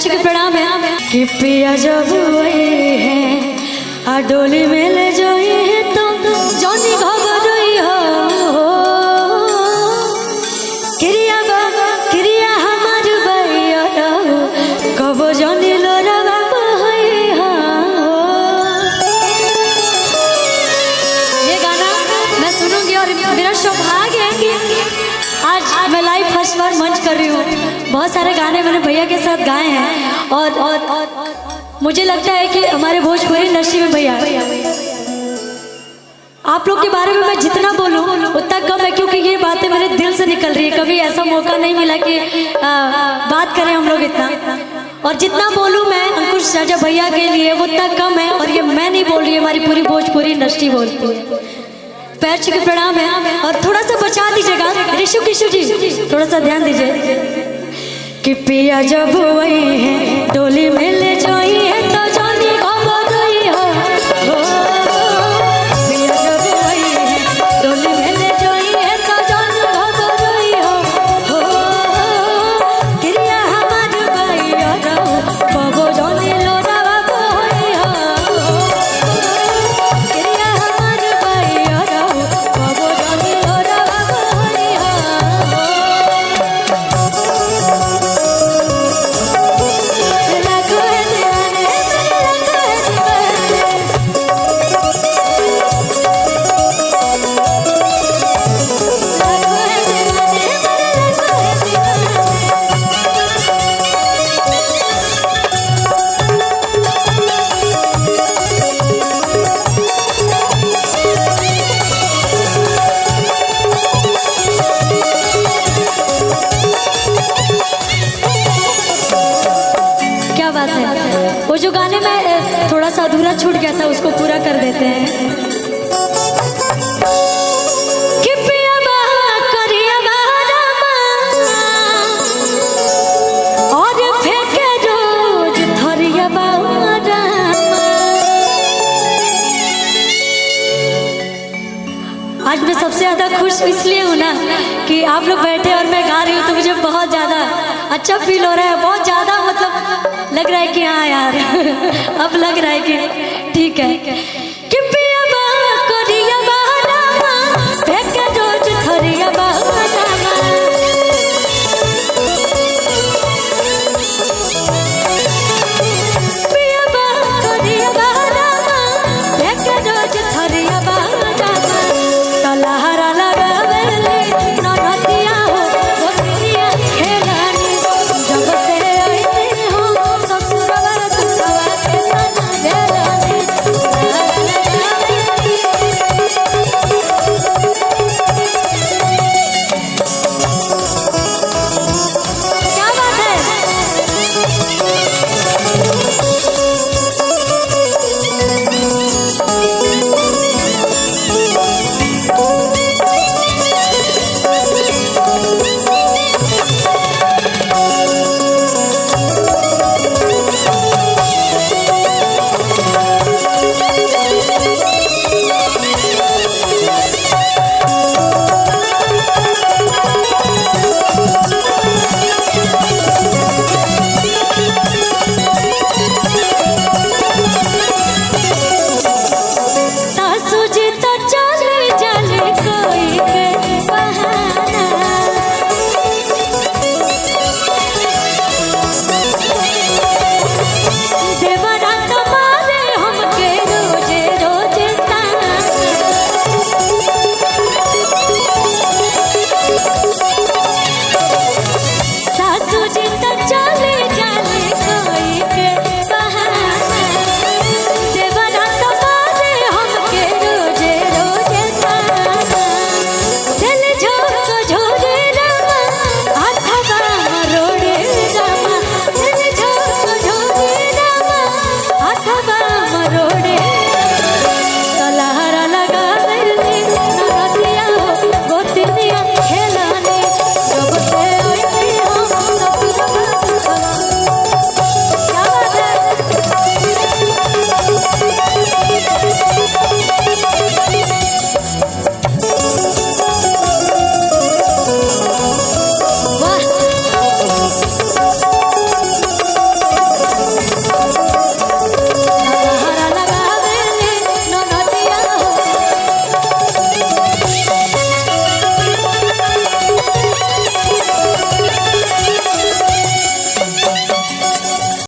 छू के प्रणाम है कि पिया जब है आ डोली में ले जाई है तो जानी घबराई हो क्रिया हमार भैया कब जानी लोरा बाबा हो। ये गाना मैं सुनूंगी और मेरा सौभाग्य है कि आज मैं लाइव फर्स्ट बार मंच कर रही हूँ। बहुत सारे गाने मैंने भैया के साथ गाए हैं और मुझे लगता है कि हमारे भोजपुरी इंडस्ट्री में भैया आप लोग के बारे में मैं जितना बोलूं उतना कम है, क्योंकि ये बातें मेरे दिल से निकल रही है। कभी ऐसा मौका नहीं मिला कि बात करें हम लोग इतना, और जितना बोलूं मैं अंकुश राजा भैया के लिए वो उतना कम है। और ये मैं नहीं बोल रही, हमारी पूरी भोजपुरी इंडस्ट्री बोलती है। पैर छू के प्रणाम है और थोड़ा सा बचा दीजिएगा ऋषु किशु जी, थोड़ा सा ध्यान दीजिए कि पिया जब वही है डोली में ले जाई है तो जानी घबराई हो। पिया जब वही है डोली में ले जाई है तो जानी घबराई हो। क्रिया हमार भैया बाबो जानी लोरा बाबो हो। क्रिया हमार भैया बाबो जानी लोरा बाबो हो। वो जो गाने में थोड़ा सा अधूरा छूट गया था उसको पूरा कर देते हैं कि पिया बहा करिया बहारामा और फेंके रोज थरिया बहारामा। आज मैं सबसे ज्यादा खुश इसलिए हूँ ना कि आप लोग बैठे और मैं गा रही हूँ, तो मुझे बहुत ज्यादा अच्छा फील हो रहा है। बहुत ज्यादा मतलब लग रहा है कि हाँ यार अब लग रहा है कि ठीक है।